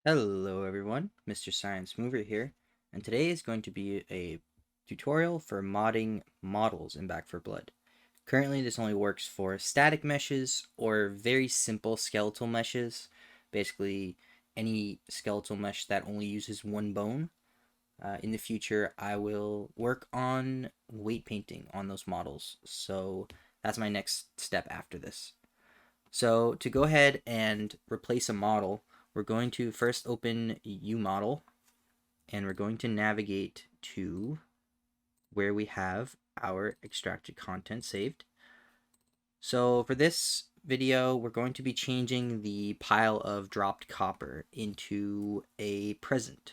Hello everyone, Mr. Science Mover here, and today is going to be a tutorial for modding models in Back 4 Blood. Currently this only works for static meshes or very simple skeletal meshes, basically any skeletal mesh that only uses one bone. In the future I will work on weight painting on those models, so that's my next step after this. So to go ahead and replace a model, we're going to first open uModel, and we're going to navigate to where we have our extracted content saved. So for this video, we're going to be changing the pile of dropped copper into a present.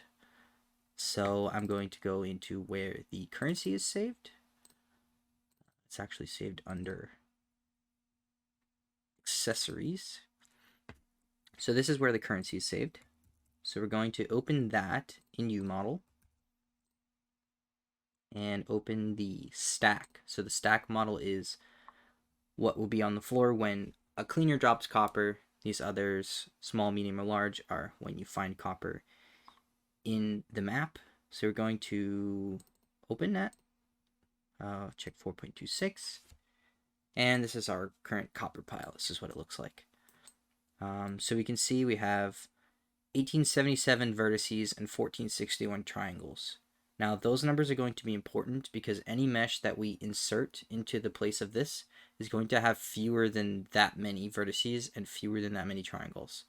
So I'm going to go into where the currency is saved. It's actually saved under accessories. So this is where the currency is saved. So we're going to open that in uModel and open the stack. So the stack model is what will be on the floor when a cleaner drops copper. These others, small, medium, or large, are when you find copper in the map. So we're going to open that, check 4.26, and this is our current copper pile. This is what it looks like. So we can see we have 1877 vertices and 1461 triangles. Now those numbers are going to be important because any mesh that we insert into the place of this is going to have fewer than that many vertices and fewer than that many triangles.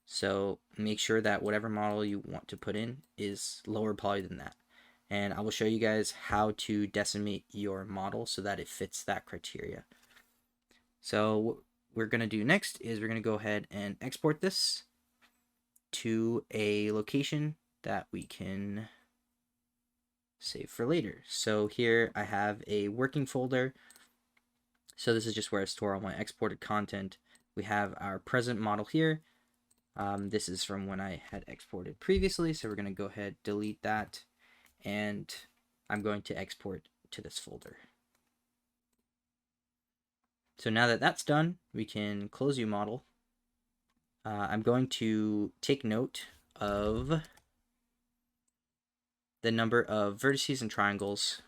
So make sure that whatever model you want to put in is lower poly than that. And I will show you guys how to decimate your model so that it fits that criteria. So what we're going to do next is we're going to go ahead and export this to a location that we can save for later. So here I have a working folder. So this is just where I store all my exported content. We have our present model here. This is from when I had exported previously. So we're going to go ahead, delete that, and I'm going to export to this folder. So now that that's done, we can close uModel. I'm going to take note of the number of vertices and triangles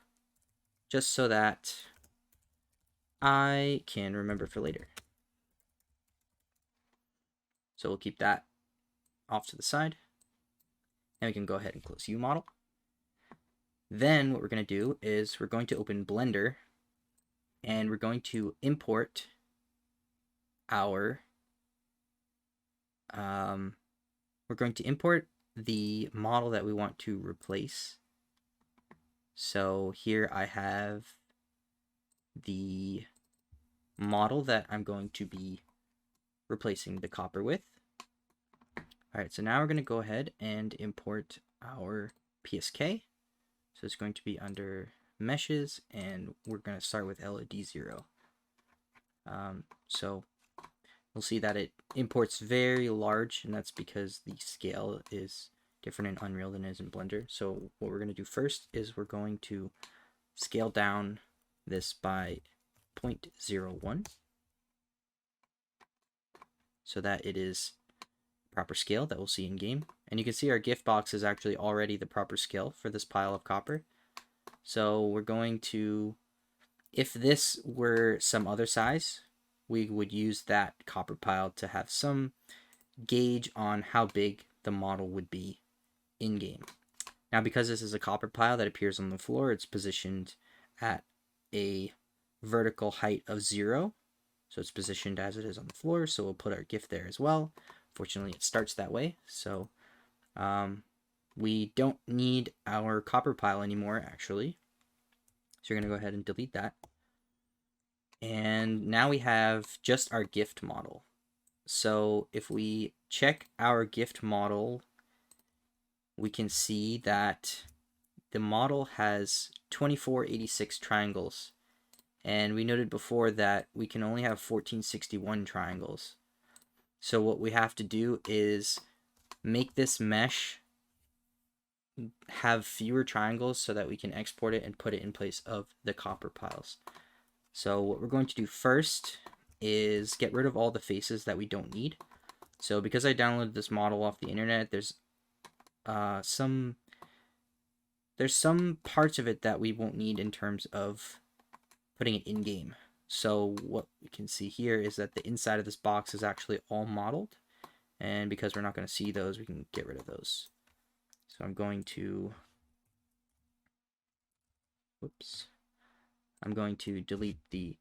just so that I can remember for later. So we'll keep that off to the side. And we can go ahead and close uModel. Then what we're going to do is we're going to open Blender, and we're going to import our the model that we want to replace. So here I have the model that I'm going to be replacing the copper with. Alright, so now we're going to go ahead and import our PSK. So it's going to be under meshes, and we're going to start with LOD0. So you'll see that it imports very large, and that's because the scale is different in Unreal than it is in Blender. So what we're going to do first is we're going to scale down this by 0.01 so that it is proper scale that we'll see in game. And you can see our gift box is actually already the proper scale for this pile of copper. So we're going to, if this were some other size, we would use that copper pile to have some gauge on how big the model would be in game. Now because this is a copper pile that appears on the floor, it's positioned at a vertical height of 0. So it's positioned as it is on the floor, so we'll put our gift there as well. Fortunately, it starts that way, so we don't need our copper pile anymore, actually. So you're going to go ahead and delete that. And now we have just our gift model. So if we check our gift model, we can see that the model has 2486 triangles. And we noted before that we can only have 1461 triangles. So what we have to do is make this mesh have fewer triangles so that we can export it and put it in place of the copper piles. So what we're going to do first is get rid of all the faces that we don't need. So because I downloaded this model off the internet, there's some parts of it that we won't need in terms of putting it in game. So what we can see here is that the inside of this box is actually all modeled, and because we're not going to see those, we can get rid of those. So I'm going to delete the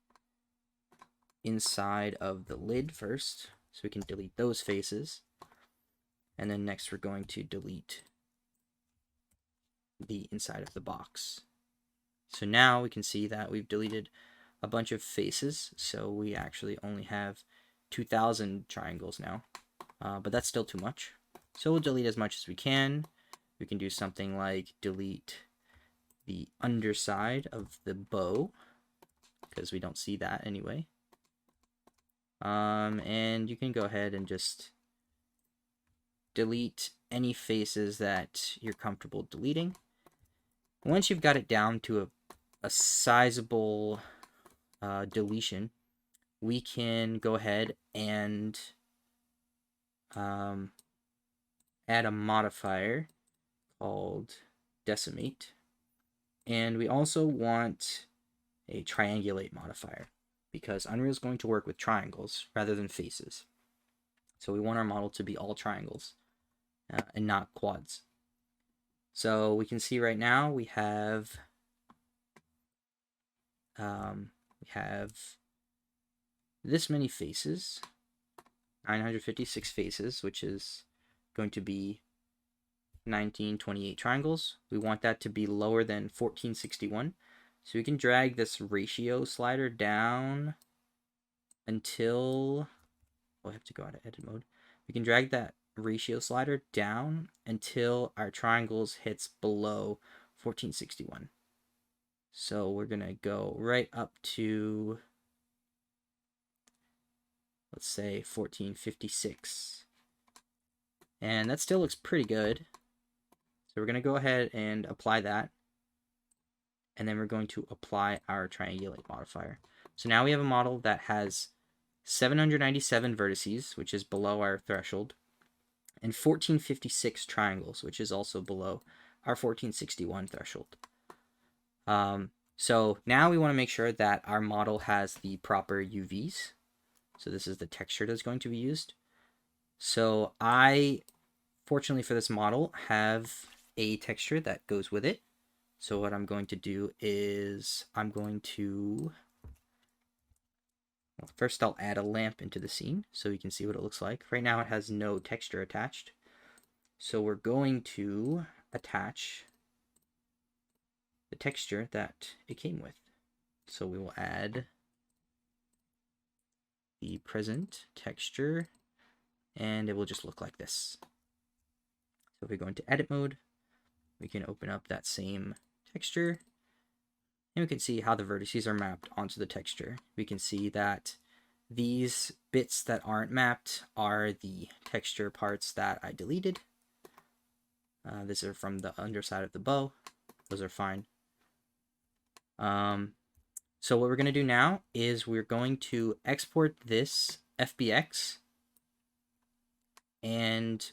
inside of the lid first, so we can delete those faces, and then next we're going to delete the inside of the box. So now we can see that we've deleted a bunch of faces, so we actually only have 2,000 triangles now, but that's still too much. So we'll delete as much as we can. We can do something like delete the underside of the bow, because we don't see that anyway. And you can go ahead and just delete any faces that you're comfortable deleting. Once you've got it down to a sizable deletion, we can go ahead and add a modifier called decimate, and we also want a triangulate modifier because Unreal is going to work with triangles rather than faces. So we want our model to be all triangles and not quads. So we can see right now we have this many faces, 956 faces, which is going to be 1928 triangles. We want that to be lower than 1461. So we can drag this ratio slider down until, I have to go out of edit mode. We can drag that ratio slider down until our triangles hits below 1461. So we're going to go right up to, let's say 1456. And that still looks pretty good. So we're going to go ahead and apply that. And then we're going to apply our triangulate modifier. So now we have a model that has 797 vertices, which is below our threshold, and 1456 triangles, which is also below our 1461 threshold. So now we want to make sure that our model has the proper UVs. So this is the texture that's going to be used. So I, fortunately for this model, have a texture that goes with it. So what I'm going to do is first I'll add a lamp into the scene so you can see what it looks like. Right now it has no texture attached. So we're going to attach the texture that it came with. So we will add the present texture, and it will just look like this. So if we go into edit mode, we can open up that same texture, and we can see how the vertices are mapped onto the texture. We can see that these bits that aren't mapped are the texture parts that I deleted. These are from the underside of the bow. Those are fine. So what we're going to do now is we're going to export this FBX and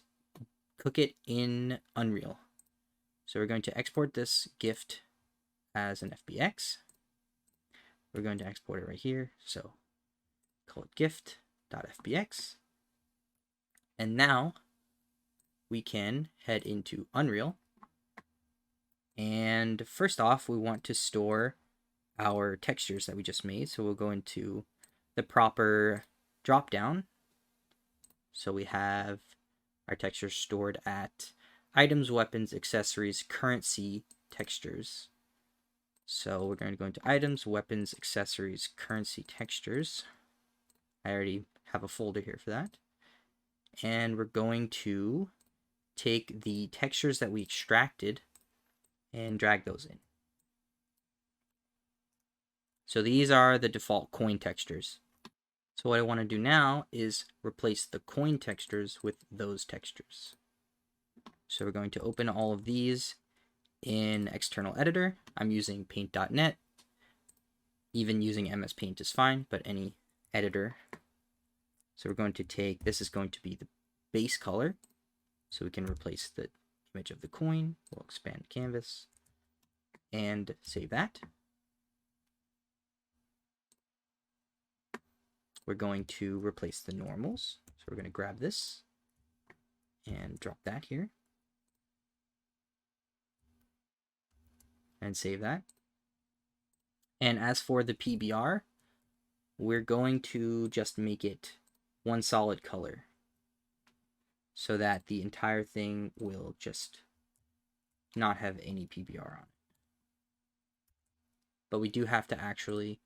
cook it in Unreal. So we're going to export this gift as an FBX. We're going to export it right here. So call it gift.fbx. And now we can head into Unreal. And first off, we want to store our textures that we just made. So we'll go into the proper drop down. So we have our textures stored at items, weapons, accessories, currency, textures. So we're going to go into items, weapons, accessories, currency, textures. I already have a folder here for that. And we're going to take the textures that we extracted and drag those in. So these are the default coin textures. So what I want to do now is replace the coin textures with those textures. So we're going to open all of these in external editor. I'm using paint.net. Even using MS Paint is fine, but any editor. So we're going to take, this is going to be the base color. So we can replace the image of the coin. We'll expand canvas and save that. We're going to replace the normals. So we're going to grab this and drop that here. And save that. And as for the PBR, we're going to just make it one solid color so that the entire thing will just not have any PBR on it. But we do have to actually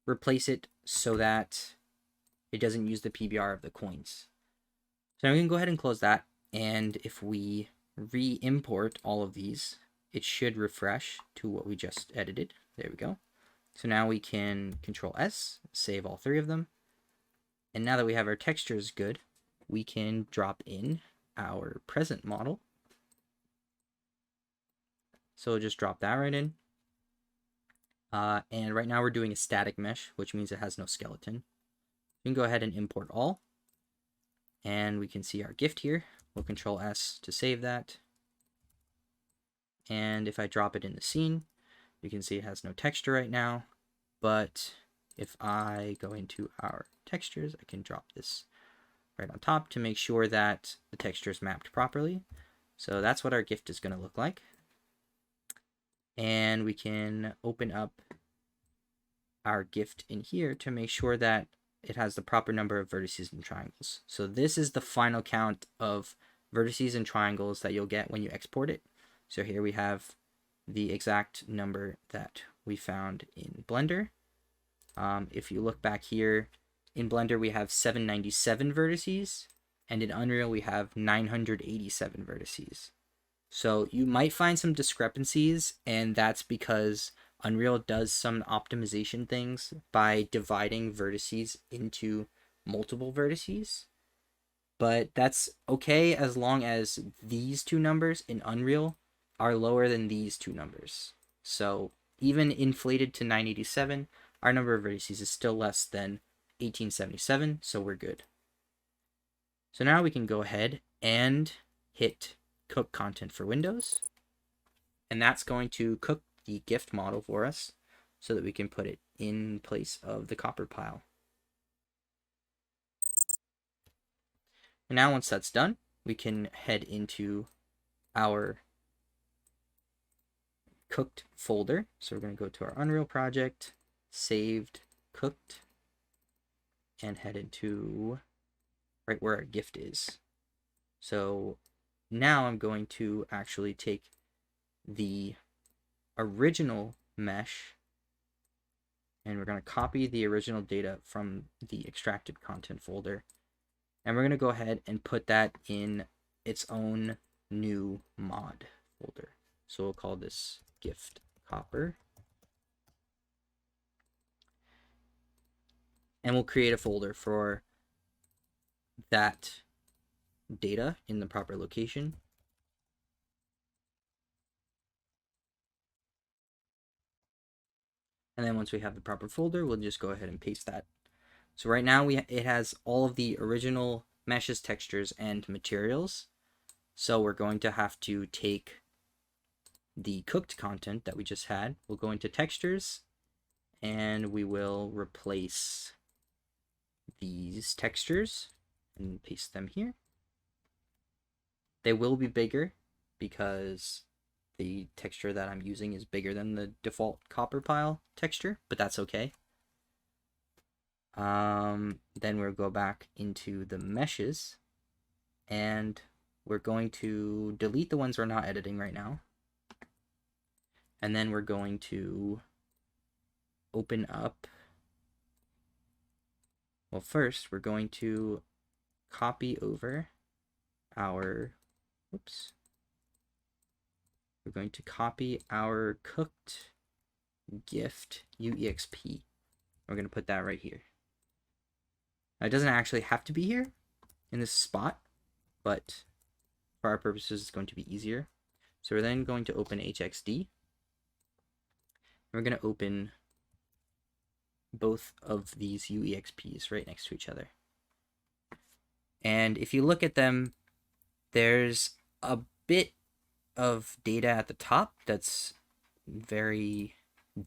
replace it so that it doesn't use the PBR of the coins. So now we can go ahead and close that, and if we re-import all of these, it should refresh to what we just edited. There we go. So now we can Control S, save all three of them. And now that we have our textures good, we can drop in our present model. So we'll just drop that right in. And right now we're doing a static mesh, which means it has no skeleton. We can go ahead and import all. And we can see our gift here. We'll Control S to save that. And if I drop it in the scene, you can see it has no texture right now. But if I go into our textures, I can drop this right on top to make sure that the texture is mapped properly. So that's what our gift is going to look like. And we can open up our gift in here to make sure that it has the proper number of vertices and triangles. So this is the final count of vertices and triangles that you'll get when you export it. So here we have the exact number that we found in Blender. If you look back here, in Blender we have 797 vertices, and in Unreal we have 987 vertices. So you might find some discrepancies, and that's because Unreal does some optimization things by dividing vertices into multiple vertices. But that's okay as long as these two numbers in Unreal are lower than these two numbers. So even inflated to 987, our number of vertices is still less than 1877, so we're good. So now we can go ahead and hit Cook Content for Windows. And that's going to cook the gift model for us so that we can put it in place of the copper pile. And now once that's done, we can head into our cooked folder. So we're going to go to our Unreal project, saved, cooked, and head into right where our gift is. So now I'm going to actually take the original mesh and we're going to copy the original data from the extracted content folder, and we're going to go ahead and put that in its own new mod folder. So we'll call this gift copper, and we'll create a folder for that data in the proper location. And then once we have the proper folder, we'll just go ahead and paste that. So right now it has all of the original meshes, textures, and materials. So we're going to have to take the cooked content that we just had. We'll go into textures and we will replace these textures and paste them here. They will be bigger because the texture that I'm using is bigger than the default copper pile texture, but that's okay. Then we'll go back into the meshes and we're going to delete the ones we're not editing right now. And then we're going to open up, well, first we're going to copy over our, oops. We're going to copy our cooked gift uexp. We're going to put that right here. Now, it doesn't actually have to be here in this spot, but for our purposes, it's going to be easier. So we're then going to open HXD. We're going to open both of these uexps right next to each other. And if you look at them, there's a bit of data at the top that's very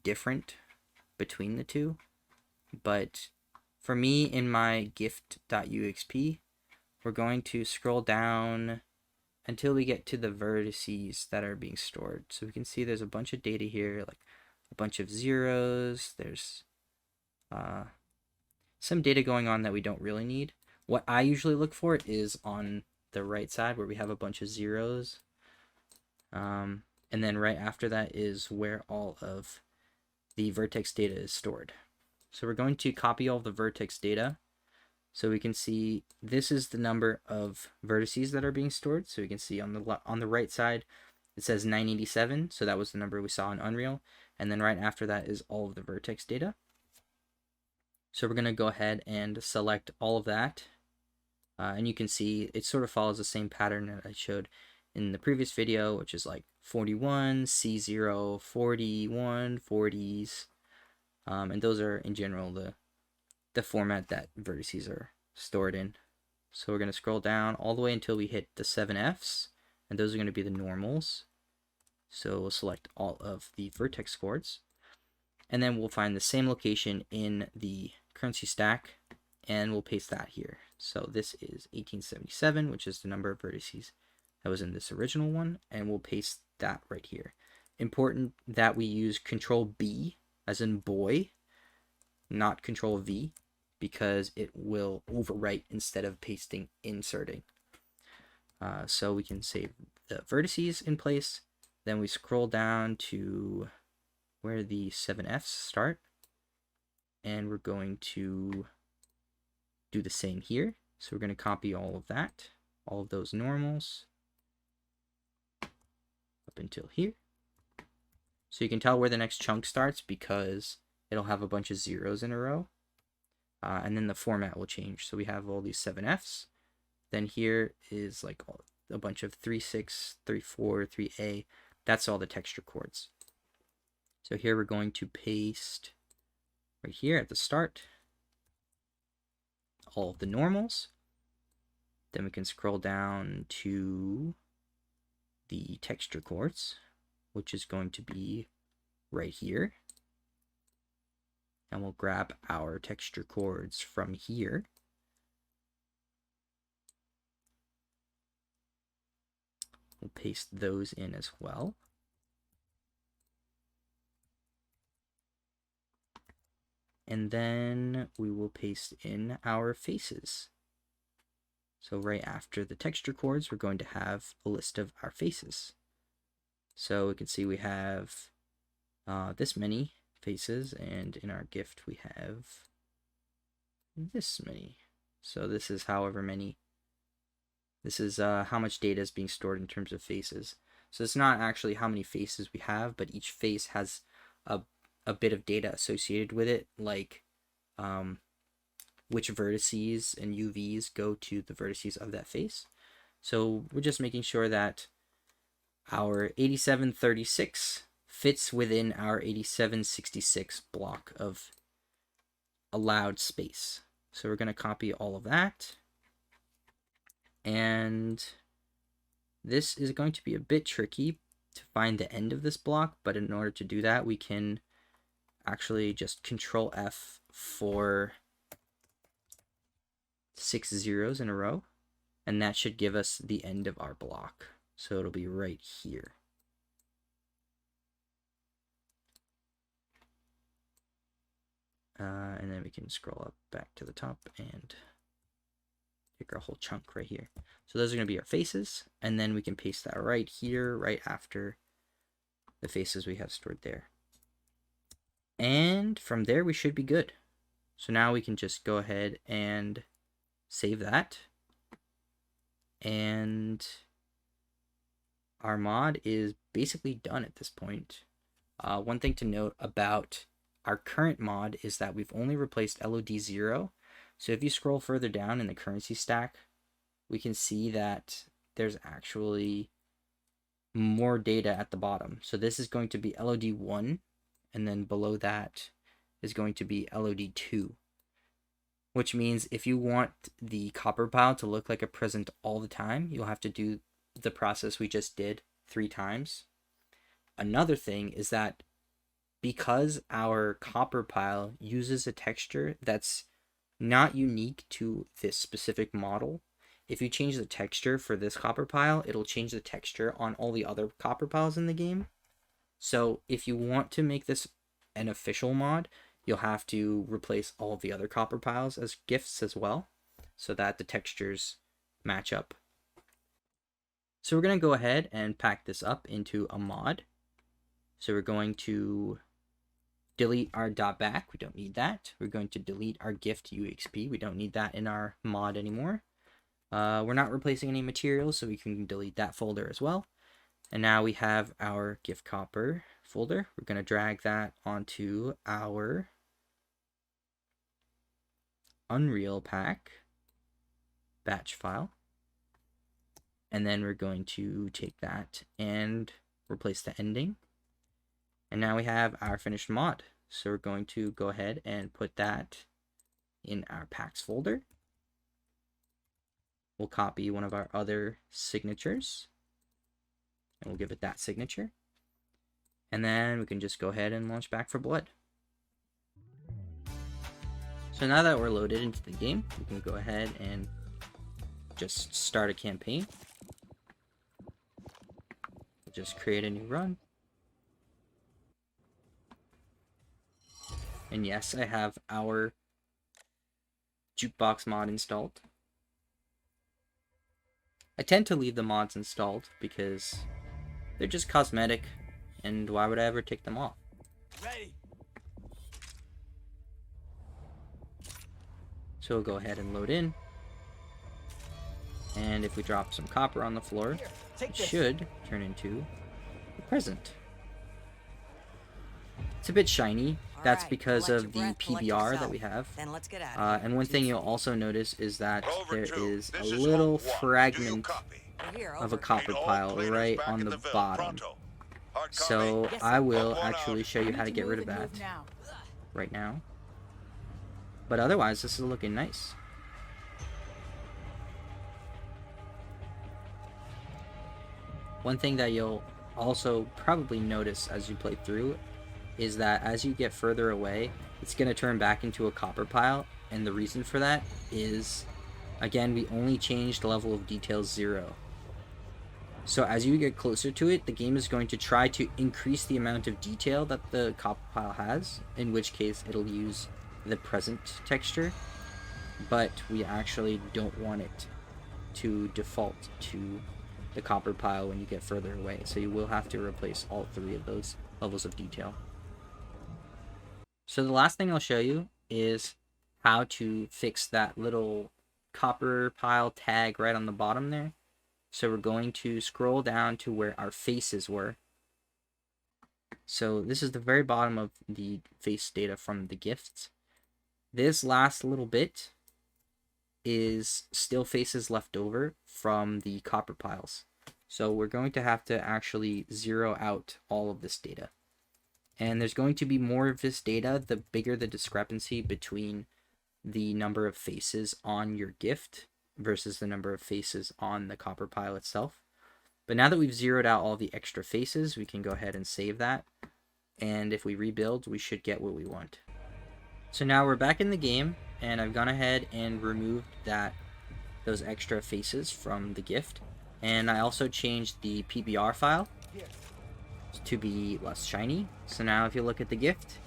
different between the two. But for me, in my gift.uexp, we're going to scroll down until we get to the vertices that are being stored. So we can see there's a bunch of data here, like a bunch of zeros. There's some data going on that we don't really need. What I usually look for is on the right side where we have a bunch of zeros. And then right after that is where all of the vertex data is stored. So we're going to copy all the vertex data. So we can see this is the number of vertices that are being stored. So we can see on the right side, it says 987. So that was the number we saw in Unreal. And then right after that is all of the vertex data. So we're going to go ahead and select all of that. And you can see it sort of follows the same pattern that I showed in the previous video, which is like 41, C0, 41, 40s. And those are in general the format that vertices are stored in. So we're going to scroll down all the way until we hit the 7Fs, and those are going to be the normals. So we'll select all of the vertex coords, and then we'll find the same location in the currency stack, and we'll paste that here. So this is 1877, which is the number of vertices that was in this original one, and we'll paste that right here. Important that we use Control B, as in boy, not Control V, because it will overwrite instead of pasting, inserting. So we can save the vertices in place. Then we scroll down to where the 7Fs start. And we're going to do the same here. So we're going to copy all of that, all of those normals, up until here. So you can tell where the next chunk starts because it'll have a bunch of zeros in a row. And then the format will change. So we have all these 7Fs. Then here is like a bunch of 3.6, 3.4, 3A. That's all the texture coords. So here we're going to paste right here at the start all of the normals. Then we can scroll down to the texture coords, which is going to be right here. And we'll grab our texture coords from here. We'll paste those in as well. And then we will paste in our faces. So right after the texture coords, we're going to have a list of our faces. So we can see we have this many faces, and in our gift we have this many. So this is however many. This is how much data is being stored in terms of faces. So it's not actually how many faces we have, but each face has a bit of data associated with it, like which vertices and UVs go to the vertices of that face. So we're just making sure that our 8736 fits within our 8766 block of allowed space. So we're going to copy all of that. And this is going to be a bit tricky to find the end of this block, but in order to do that, we can actually just Control F for 6 zeros in a row, and that should give us the end of our block. So it'll be right here. And then we can scroll up back to the top and pick our whole chunk right here. So those are going to be our faces, and then we can paste that right here, right after the faces we have stored there. And from there, we should be good. So now we can just go ahead and save that. And our mod is basically done at this point. One thing to note about our current mod is that we've only replaced LOD0. So if you scroll further down in the currency stack, we can see that there's actually more data at the bottom. So this is going to be LOD1, and then below that is going to be LOD2. which means if you want the copper pile to look like a present all the time, you'll have to do the process we just did 3 times. Another thing is that because our copper pile uses a texture that's not unique to this specific model, if you change the texture for this copper pile, it'll change the texture on all the other copper piles in the game. So if you want to make this an official mod, you'll have to replace all of the other copper piles as gifts as well, so that the textures match up. So we're going to go ahead and pack this up into a mod. So we're going to delete our .back, we don't need that. We're going to delete our gift uexp, we don't need that in our mod anymore. We're not replacing any materials, so we can delete that folder as well. And now we have our gift copper folder. We're going to drag that onto our Unreal pack batch file. And then we're going to take that and replace the ending. And now we have our finished mod. So we're going to go ahead and put that in our packs folder. We'll copy one of our other signatures and we'll give it that signature. And then we can just go ahead and launch Back 4 Blood. So now that we're loaded into the game, we can go ahead and just start a campaign. We'll just create a new run. And yes, I have our jukebox mod installed. I tend to leave the mods installed because they're just cosmetic, and why would I ever take them off? Ready. So we'll go ahead and load in. And if we drop some copper on the floor, it should turn into a present. It's a bit shiny. That's because of the PBR that we have. And one thing you'll also notice is that there is a little fragment of a copper pile right on the bottom. So I will actually show you how to get rid of that right now. But otherwise, this is looking nice. One thing that you'll also probably notice as you play through is that as you get further away, it's going to turn back into a copper pile, and the reason for that is, again, we only changed level of detail 0. So as you get closer to it, the game is going to try to increase the amount of detail that the copper pile has, in which case it'll use the present texture, but we actually don't want it to default to the copper pile when you get further away, so you will have to replace all 3 of those levels of detail. So the last thing I'll show you is how to fix that little copper pile tag right on the bottom there. So we're going to scroll down to where our faces were. So this is the very bottom of the face data from the gifts. This last little bit is still faces left over from the copper piles. So we're going to have to actually zero out all of this data. And there's going to be more of this data the bigger the discrepancy between the number of faces on your gift versus the number of faces on the copper pile itself. But now that we've zeroed out all the extra faces, we can go ahead and save that. And if we rebuild, we should get what we want. So now we're back in the game, and I've gone ahead and removed those extra faces from the gift. And I also changed the PBR file to be less shiny. So now if you look at the gift,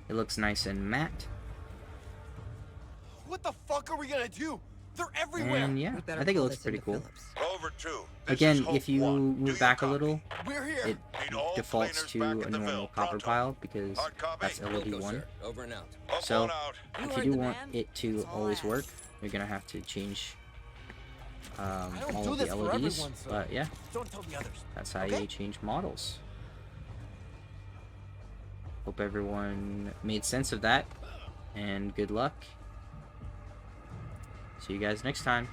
it looks nice and matte. What the fuck are we gonna do? They're everywhere. And yeah, I think it looks pretty cool. Again, if you move back a little, it defaults to a normal copper pile because that's LED 1. So if you do want it to always work, you're gonna have to change all of the LEDs, but yeah, that's how you change models. Hope everyone made sense of that, and good luck. See you guys next time.